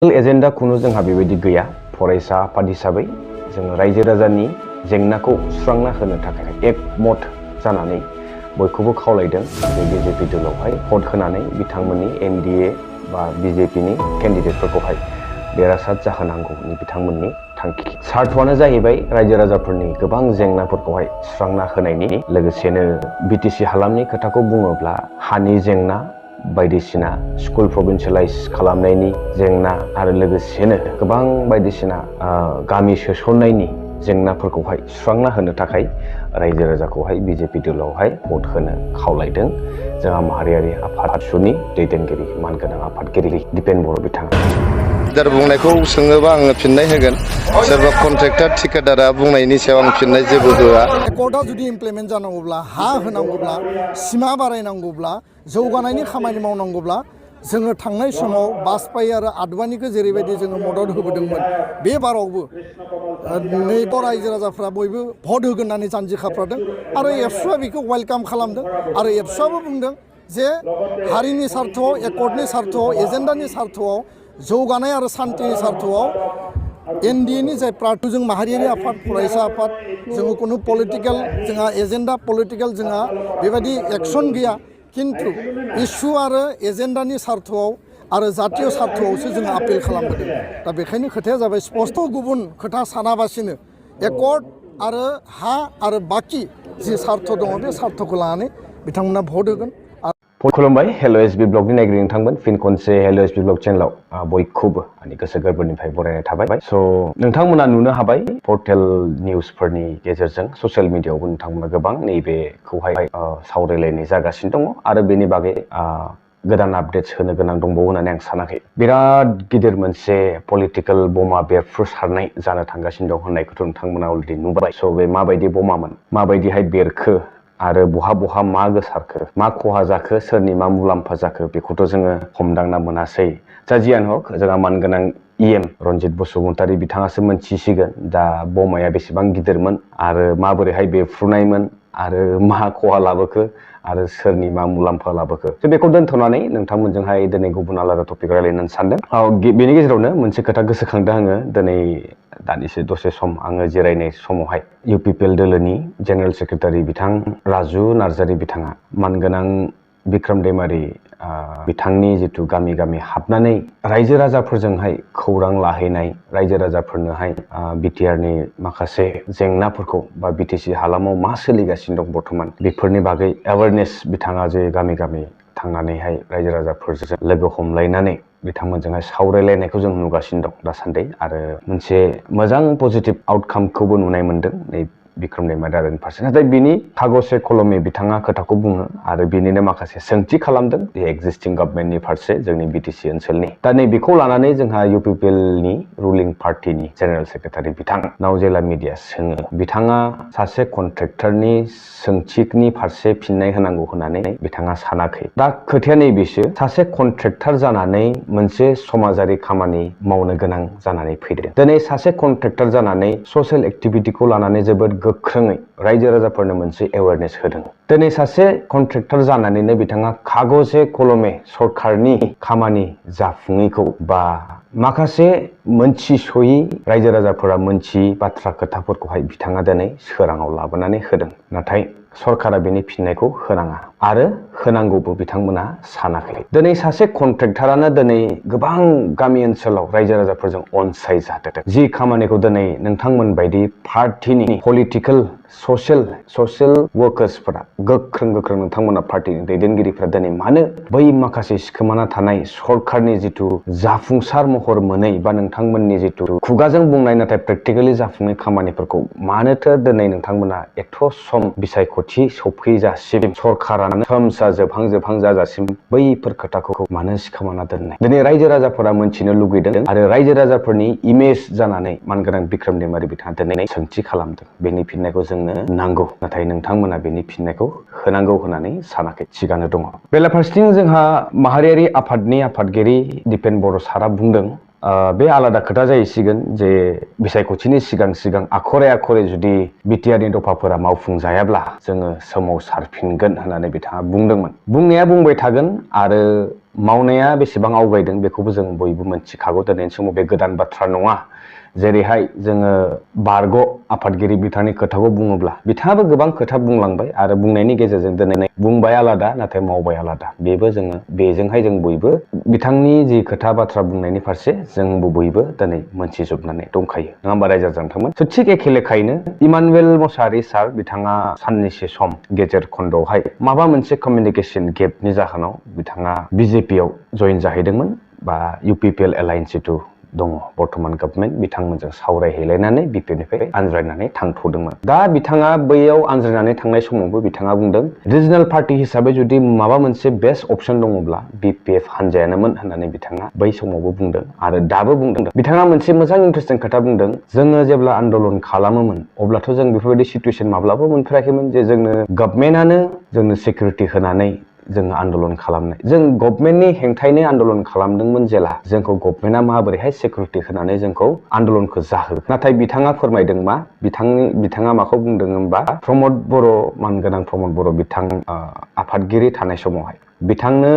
Agenda खुनु जोंहा बेबायदि गैया फरायसा आफाद हिसाबै जों रायजो राजानि जेंनाखौ सुस्रांना होनो थाखाय एकमत जानानै बयखौबो खावलायदों बे बिजेपि दलावहाय भट होनानै बिथांमोननि एनडिए बा बिजेपिनि केन्डिडेटफोरखौहाय देरहासार जाहोनांगौनि बिथांमोननि थांखि सार्थआनो जाहैबाय रायजो राजाफोरनि गोबां जेंनाफोरखौहाय सुस्रांना होनायनि लोगोसेनो बिटिसि हालामनि खोथाखौ बुङोब्ला हानि जेंना बायदिसिना स्कुल प्रभिन्सियेलाइज खालामनायनि जेंना आरो लोगोसेनो गोबां बायदिसिना गामि सोसननायनि जेंनाफोरखौहाय सुस्रांना होनो थाखाय रायजो राजाखौहाय बिजेपि दलावहाय भट होनो खावलायदों जोंहा माहारियारि आफाद आबसुनि दैदेनगिरि मानगोनां आफादगिरि दिपेन बर' बिथाङा बुंनायखौ सोङोबा आङो फिननाय होगोन सोरबा कन्ट्रेक्टर ठेकेदारा बुंनायनि सायाव आं फिननाय जेबो होआ एकर्डआ जुदि इमप्लिमेन्ट जानांगौब्ला हा होनांगौब्ला सिमा बारायनांगौब्ला जौगानायनि खामानि मावनांगौब्ला जोङो थांनाय समाव बाजपायी आरो आडवाणीखौ जेरैबायदि जोङो मदद होबोदोंमोन बे बारावबो नैब रायजो राजाफ्रा बयबो भट होगोन होननानै जानजि खाफ्रादों आरो एबसुआ बेखौ वेलकाम खालामदों आरो एबसुआबो बुंदों जे हारिनि सार्थआव एकर्डनि सार्थआव एजेन्डानि सार्थआव जौगानाय आरो सान्थिनि सार्थआव एनडिएनि जाय पार्टी जों माहारियारि आफाद फरायसा आफाद जोङो कुनु पलिटिकेल जोंहा एजेन्डा पलिटिकेल जोंहा बेबायदि एक्सन गैया किन्तु इस्यु आरो एजेन्डानि सार्थआव आरो जातीय सार्थआवसो जों आपिल खालामबोदों दा बेखायनो खोथाया जाबाय स्पष्ट गुबुन खोथा सानाबासिनो एकर्ड आरो हा आरो बाकी जि सार्थ दङ बे सार्थखौ लानानै बिथांमोना भट होगोन। खुलुमबाय हेल' एसबि ब्लगनि नायगिरि नोंथांमोन फिन खनसे हेल' एसबि ब्लग चेनेलाव बयखौबो आंनि गोसो गोरबोनिफ्राय बरायनाय थाबाय स' नोंथांमोना नुनो हाबाय पर्टेल निउसफोरनि गेजेरजों ससियेल मिडियायावबो नोंथांमोना गोबां नैबेखौहाय सावरायलायनाय जागासिनो दङ आरो बेनि बागै गोदान आपडेट्स होनो गोनां दंबावो होननानै आं सानाखै बिराद गिदिर मोनसे पलिटिकेल बमा बेरफ्रुसारनाय जानो थांगासिनो दं होननायखौथ' नोंथांमोना अलरेडि नुबाय स' बे माबायदि बमामोन माबायदिहाय बेरखो आरो बहा बहा मा गोसारखो मा खहा जाखो सोरनि मा मुलाम्फा जाखो बेखौथ' जोङो हमदांना मोनासै जा जियानो हक जोंहा मानगोनां इएम रन्जित बसुमतारी बिथाङासो मोनथिसिगोन दा बमाया बेसेबां गिदिरमोन आरो माबोरैहाय बेफ्रुनायमोन आरो मा खहा लाबोखो आरो सोरनि मा मुलाम्फा लाबोखो स' बेखौ दोनथ'नानै नोंथांमोनजोंहाय दिनै गुबुन आलादा टपिक रायलायनो सानदों बेनि गेजेरावनो मोनसे खोथा गोसोखांदों आङो दिनै दानिसो दसे सम आङो जिरायनाय समावहाय इउपिपिएल दोलोनि जेनेरेल सेक्रेटारि बिथां राजु नार्जारी बिथाङा मानगोनां बिक्रम दैमारी बिथांनि जिथु गामि गामि हाबनानै रायजो राजाफोरजोंहाय खौरां लाहैनाय रायजो राजाफोरनोहाय बिटिआरनि माखासे जेंनाफोरखौ बा बिटिसि हालामाव मा सोलिगासिनो दं बर्थमान बेफोरनि बागै एवारनेस बिथाङा जे गामि गामि थांनानैहाय रायजो राजाफोरजों लोगो हमलायनानै बिथांमोनजोंहाय सावरायलायनायखौ जों नुगासिनो दं दासान्दि आरो मोनसे मोजां पजिटिभ आउटकामखौबो नुनाय मोनदों नै बिक्रम दैमारिनि फारसे नाथाय बिनि कागजे कलमै बिथाङा खोथाखौ बुङो आरो बिनिनो माखासे सोंथि खालामदों बे एक्जिस्टिं गभर्नमेन्टनि फारसे जोंनि बिटिसि ओनसोलनि दा नै बेखौ लानानै जोंहा इउपिपिएलनि रुलिं पार्टिनि जेनेरेल सेक्रेटारि बिथांनाव जेला मिडिया सोङो बिथाङा सासे कन्ट्रेक्टरनि सोंथिनि फारसे फिननाय होनांगौ होननानै बिथाङा सानाखै दा खोथाया नैबेसो सासे कन्ट्रेक्टर जानानै मोनसे समाजारि खामानि मावनो गोनां जानानै फैदों दिनै सासे कन्ट्रेक्टर जानानै ससियेल एक्टिभिटिखौ लानानै जोबोद गोख्रोङै रायजो राजाफोरनो मोनसे एवारनेस होदों दिनै सासे कन्ट्रेक्टर जानानैनो बिथाङा कागजे कलमे सरकारनि खामानि जाफुङैखौ बा माखासे मोनथिस'यै रायजो राजाफोरा मोनथियै बाथ्रा खोथाफोरखौहाय बिथाङा दिनै सोराङाव लाबोनानै होदों नाथाय सरकारा बेनि फिननायखौ होनाङा आरो होनांगौबो बिथांमोना सानाखै दिनै सासे कन्ट्रेक्टरानो दिनै गोबां गामि ओनसोलाव रायजो राजाफोरजों अनसायजादों जि खामानिखौ दिनै नोंथांमोन बायदि पार्टिनि पलिटिकेल ससियेल वर्कार्सफोरा गोख्रों नोंथांमोना पार्टिनि दैदेनगिरिफोरा दिनै मानो बै माखासे सिखोमाना थानाय सरकारनि जिथु जाफुंसार महर मोनै बा नोंथांमोननि जिथु खुगाजों बुंनाय नाथाय प्रेक्टिकेलि जाफुंनाय खामानिफोरखौ मानोथो दिनै नोंथांमोना एथ' सम बिसायख'थि सौफैजासिम सरकारानो समसा जोबहां जाजासिम बैफोर खोथाखौ मानो सिखोमाना दोननाय दिनै रायजो राजाफोरा मोनथिनो लुगैदों आरो रायजो राजाफोरनि इमेज जानानै मानगोनां बिक्रम दैमारी बिथाङा दिनै सोंथि खालामदों बेनि फिननायखौ जोंनो नांगौ नाथाय नोंथांमोना बेनि फिननायखौ होनांगौ होननानै सानाखै थिगानो दङ बेलाफारसेथिं जोंहा माहारियारि आफादनि आफादगिरि दिपेन बर' सारा बुंदों बे आलादा खोथा जाहैसिगोन जे बिसायख'थिनि सिगां आखरे जुदि बिटिआरनि दफाफोरा मावफुंजायाब्ला जोङो सोमावसारफिनगोन होननानै बिथाङा बुंदोंमोन बुंनाया बुंबाय थागोन आरो मावनाया बेसेबां आवगायदों बेखौबो जों बयबो मोनथिखागौ। दिनैनि समाव बे गोदान बाथ्रा नङा। जेरैहाय जोङो बारग' आफादगिरि बिथांनि खोथाखौ बुङोब्ला बिथाङाबो गोबां खोथा बुंलांबाय आरो बुंनायनि गेजेरजों दिनै बुंबाय आलादा नाथाय मावबाय आलादा। जोङो बेजोंहाय जों बयबो बिथांनि जि खोथा बाथ्रा बुंनायनि फारसे जोंबो बयबो दिनै मोनथिजोबनानै दंखायो नङा होमबा रायजो राजाफोर। थिग एखे लेखायैनो इमानुवेल मसाहारि सार बिथाङा साननैसो सम गेजेर खन्दआवहाय माबा मोनसे कमिउनिकेसन गेपनि जाहोनाव बिथाङा बिजेपियाव जयेन जाहैदोंमोन बा इउपिपिएल एलायन्स जिथु दङ बर्तमान गभर्नमेन्ट बिथांमोनजों सावरायहैलायनानै बिपिनिफ्राय आनज्रायनानै थांथ'दोंमोन। दा बिथाङा बैयाव आनज्रायनानै थांनाय समावबो बिथाङा बुंदों रिजनेल पार्टि हिसाबै जुदि माबा मोनसे बेस्ट अपसन दङब्ला बिपिएफ हानजायानोमोन होननानै बिथाङा बै समावबो बुंदों आरो दाबो बुंदों। बिथाङा मोनसे मोजां इन्टारेस्टिं खोथा बुंदों। जोङो जेब्ला आन्दलन खालामोमोन अब्लाथ' जों बेफोरबायदि सिटुवेसन माब्लाबा मोनफेराखैमोन जे जोंनो गभर्नमेन्टआनो जोंनो सिकिउरिटि होनानै जोङो आन्दलन खालामनाय। जों गभर्नमेन्टनि हेंथायैनो आन्दलन खालामदोंमोन जेला जोंखौ गभर्नमेन्टआ माबोरैहाय सिकिउरिटि होनानै जोंखौ आन्दलनखौ जाहोगोन। नाथाय बिथाङा फोरमायदों मा बिथाङा माखौ बुंदों होनबा प्रमद बर' मानगोनां प्रमद बर' बिथां आफादगिरि थानाय समावहाय बिथांनो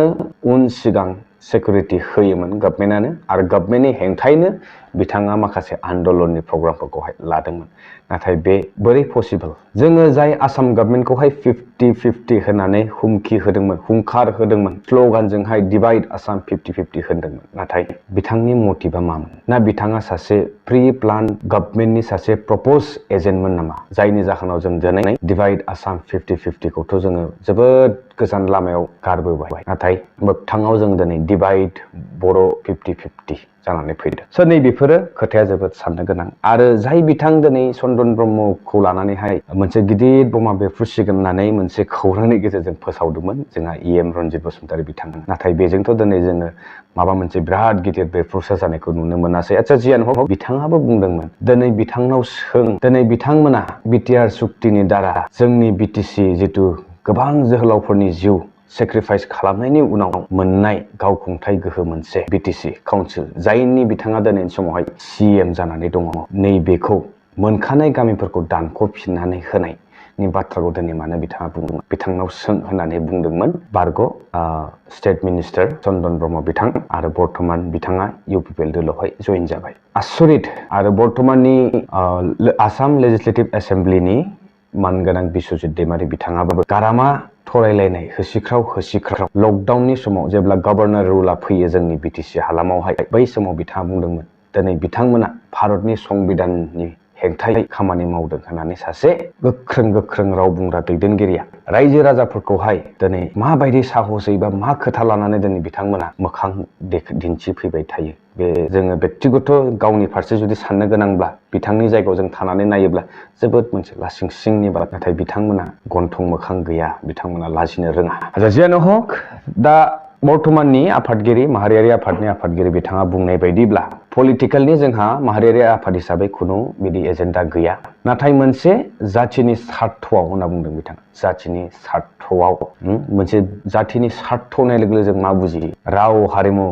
उन सिगां सिकिउरिटि होयोमोन गभर्नमेन्टआनो आरो गभर्नमेन्टनि हेंथायैनो बिथाङा माखासे आन्दलननि प्रग्रामफोरखौहाय लादोंमोन। नाथाय बे बोरै पसिबल? जोङो जाय आसाम गभर्नमेन्टखौहाय 50-50 होनानै हुमखि होदोंमोन, हुंखार होदोंमोन, स्ल'गानजोंहाय डिभाइड आसाम 50-50 होनदोंमोन। नाथाय बिथांनि मटिभा मामोन? ना बिथाङा सासे प्रि प्लान गभर्नमेन्टनि सासे प्रप'ज एजेन्टमोन नामा? जायनि जाहोनाव जों दिनै डिभाइड आसाम 50-50खौथ' जोङो जोबोद गोजान लामायाव गारबोबाय। नाथाय मोगथाङाव जों दिनै डिभाइड बर' 50-50 जानानै फैदों। स' नैबेफोरो खोथाया जोबोद साननो गोनां। आरो जाय बिथां दिनै चन्दन ब्रह्मखौ लानानैहाय मोनसे गिदिर बमा बेरफ्रुसिगोन होननानै मोनसे खौरांनि गेजेरजों फोसावदोंमन जोंहा रन्जित बसुमतारी बिथांमोन। नाथाय बेजोंथ' दिनै जोङो माबा मोनसे बिराद गिदिर बेरफ्रुसा जानायखौ नुनो मोनासै। आচ্ছা जियानो हक बिथाङाबो बुंदोंमोन दिनै बिथांनाव सों दिनै बिथांमोना बिटिआर सुक्तिनि दारा जोंनि बिटिसि जिथु गोबां जोहोलावफोरनि जिउ सेक्रिफाइस खालामनायनि उनाव मोननाय गावखुंथाय गोहो मोनसे बिटिसि काउन्सिल जायनि बिथाङा दिनैनि समावहाय सिएम जानानै दङ। नैबेखौ मोनखानाय गामिफोरखौ दानख'फिननानै होनायनि बाथ्राखौ दिनै मानो बिथाङा बुंदोंमोन? बिथांनाव सों होननानै बुंदोंमोन बारग' स्टेट मिनिस्टार चन्दन ब्रह्म बिथां आरो बर्तमान बिथाङा इउपिपिएल दोलोआवहाय जयेन जाबाय। आसरित। आरो बर्तमाननि आसाम लेजिस्लेटिभ एसेम्ब्लिनि मानगोनां बिस्वजित दैमारी बिथाङाबो गारामा थरायलायनाय होसिख्राव लकडाउननि समाव जेब्ला गभर्नर रुलआ फैयो जोंनि बिटिसि हालामावहाय बै समाव बिथाङा बुंदोंमोन दिनै बिथांमोना भारतनि संबिधाननि हेंथायै खामानि मावदों होननानै सासे गोख्रों राव बुंग्रा दैदेनगिरिया रायजो राजाफोरखौहाय दिनै माबायदि साहसै बा मा खोथा लानानै दिनै बिथांमोना मोखां दिन्थिफैबाय थायो। बे जोङो बेक्तिगत गावनि फारसे जुदि साननो गोनांब्ला बिथांनि जायगायाव जों थानानै नायोब्ला जोबोद मोनसे लासिं सिंनि बाथ्रा। नाथाय बिथांमोना गन्थं मोखां गैया, बिथांमोना लाजिनो रोङा। जियानो हक दा बर्तमाननि आफादगिरि माहारियारि आफादनि आफादगिरि बिथाङा बुंनाय बायदिब्ला पलिटिकेलनि जोंहा माहारियारि आफाद हिसाबै खुनु बिदि एजेन्डा गैया। नाथाय मोनसे जाथिनि सार्थआव होनना बुंदों बिथाङा। जाथिनि सार्थआव मोनसे जाथिनि सार्थ होननाय लोगो लोगो जों मा बुजियो? राव हारिमु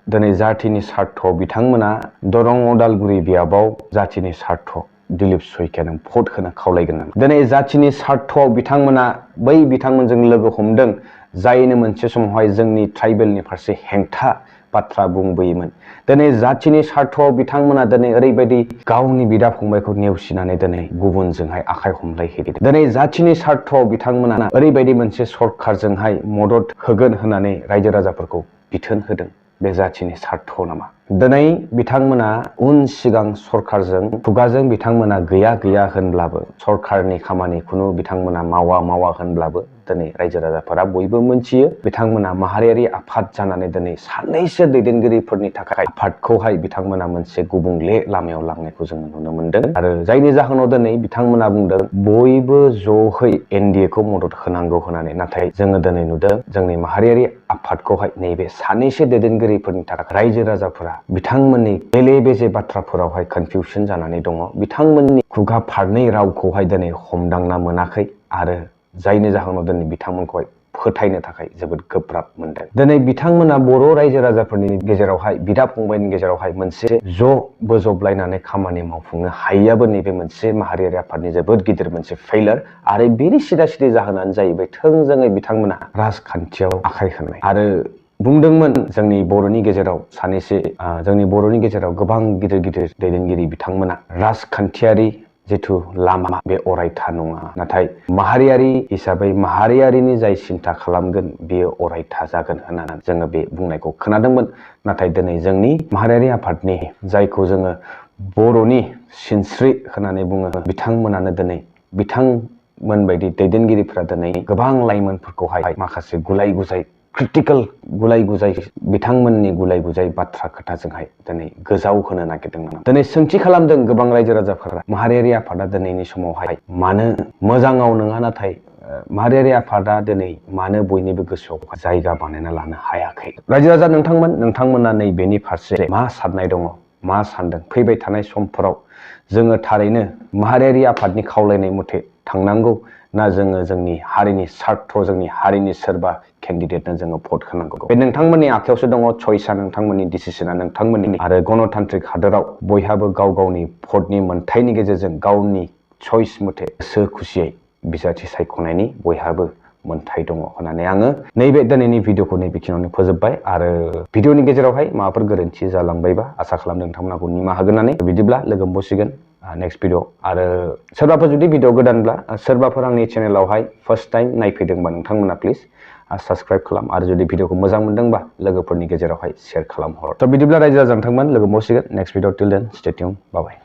दिनै जाथिनि सार्थआव बिथांमोना दरं अदालगुरि बियाबाव जाथिनि सार्थ दिलीप सयकियानो भट होनो खावलायगोन नामा? दिनै जाथिनि सार्थआव बिथांमोना बै बिथांमोनजों लोगो हमदों जायनो मोनसे समावहाय जोंनि ट्राइबेलनि फारसे हेंथा बाथ्रा बुंबोयोमोन। दिनै जाथिनि सार्थआव बिथांमोना दिनै ओरैबायदि गावनि बिदा फंबायखौ नेवसिनानै दिनै गुबुनजोंहाय आखाइ हमलायहैदों। दिनै जाथिनि सार्थआव बिथांमोना ओरैबायदि मोनसे सरखारजोंहाय मदद होगोन होननानै रायजो राजाफोरखौ बिथोन होदों। बे जाथिनि सार्थआव नामा? दिनै बिथांमोना उन सिगां सरखारजों खुगाजों बिथांमोना गैया होनब्लाबो सरखारनि खामानि खुनु बिथांमोना मावा होनब्लाबो दिनै रायजो राजाफोरा बयबो मोनथियो बिथांमोना माहारियारि आफाद जानानै दिनै सानैसो दैदेनगिरिफोरनि थाखाय आफादखौहाय बिथांमोना मोनसे गुबुंले लामायाव लांनायखौ जोङो नुनो मोनदों। आरो जायनि जाहोनाव दिनै बिथांमोना बुंदों बयबो ज'है एनडिएखौ मदद होनांगौ होननानै। नाथाय जोङो दिनै नुदों जोंनि माहारियारि आफादखौहाय नैबे सानैसो दैदेनगिरिफोरनि थाखाय रायजो राजाफोरा बिथांमोननि बेले बेजे बाथ्राफोरावहाय कनफिउसन जानानै दङ। बिथांमोननि खुगा फारनै रावखौहाय दिनै हमदांना मोनाखै आरो जायनि जाहोनाव दिनै बिथांमोनखौहाय फोथायनो थाखाय जोबोद गोब्राब मोनदों। दिनै बिथांमोना बर' रायजो राजाफोरनि गेजेरावहाय बिदा फंबायनि गेजेरावहाय मोनसे ज' बोजबलायनानै खामानि मावफुंनो हायैयाबो नैबे मोनसे माहारियारि आफादनि जोबोद गिदिर मोनसे फेइलार। आरो बेनि सिदा जाहोनानो जाहैबाय थोंजोङै बिथांमोना राजखान्थियाव आखाइ होनाय। आरो बुंदोंमोन जोंनि बर'नि गेजेराव सानैसो जोंनि बर'नि गेजेराव गोबां गिदिर गिदिर दैदेनगिरि बिथांमोना राजखान्थियारि जिथु लामा बे अरायथा नङा, नाथाय माहारियारि हिसाबै माहारियारिनि जाय सिन्था खालामगोन बेयो अरायथा जागोन होननानै जोङो बे बुंनायखौ खोनादोंमोन। नाथाय दिनै जोंनि माहारियारि आफादनि जायखौ जोङो बर'नि सिनस्रि होननानै बुङो, बिथांमोनानो दिनै बिथांमोनबायदि दैदेनगिरिफ्रा दिनै गोबां लाइमोनफोरखौहाय माखासे गुलाय गुजाय क्रिटिकेल गुलाय गुजाय बिथांमोननि गुलाय गुजाय बाथ्रा खोथाजोंहाय दिनै गोजाव होनो नागिरदोंमोन। दिनै सोंथि खालामदों गोबां रायजो राजाफोरा माहारियारि आफादा दिनैनि समावहाय मानो मोजाङाव नङा, नाथाय माहारियारि आफादा दिनै मानो बयनिबो गोसोआव जायगा बानायना लानो हायाखै। रायजो राजा नोंथांमोना नैबेनि फारसे मा साननाय दङ, मा सानदों? फैबाय थानाय समफोराव जोङो थारैनो माहारियारि आफादनि खावलायनाय मथे थांनांगौ ना जोङो जोंनि हारिनि सार्थ, जोंनि हारिनि सोरबा केन्डिडेटनो जोङो भट होनांगौ? बे नोंथांमोननि आखायावसो दङ। चइसआ नोंथांमोननि, डिसिसना नोंथांमोननि। आरो गणतान्त्रिक हादोराव बयहाबो गाव गावनि भटनि मोन्थायनि गेजेरजों गावनि चइस मथे गोसो खुसियै बिजाथि सायख'नायनि बयहाबो मोन्थाय दङ होननानै आङो नैबे दिनैनि भिडिअखौ नैबेखिनियावनो फोजोबबाय। आरो भिडिअनि गेजेरावहाय माबाफोर गोरोन्थि जालांबायबा आसा खालामदों नोंथांमोनखौ निमाहा होगोन होननानै। बिदिब्ला लोगो मोनबावसिगोन नेक्स्ट भिडिअ। आरो सोरबाफोर जुदि भिडिअ गोदानब्ला, सोरबाफोर आंनि चेनेलावहाय फार्स्ट टाइम नायफैदोंबा नोंथांमोना प्लिज साबस्क्राइब खालाम। आरो जुदि भिडिअखौ मोजां मोनदोंबा लोगोफोरनि गेजेरावहाय शेयार खालामहर। बिदिब्ला रायजो राजा नोंथांमोन लोगो मोनबावसिगोन नेक्स्ट भिडिअ। टिल देन स्टे टिउन, बाय बाय।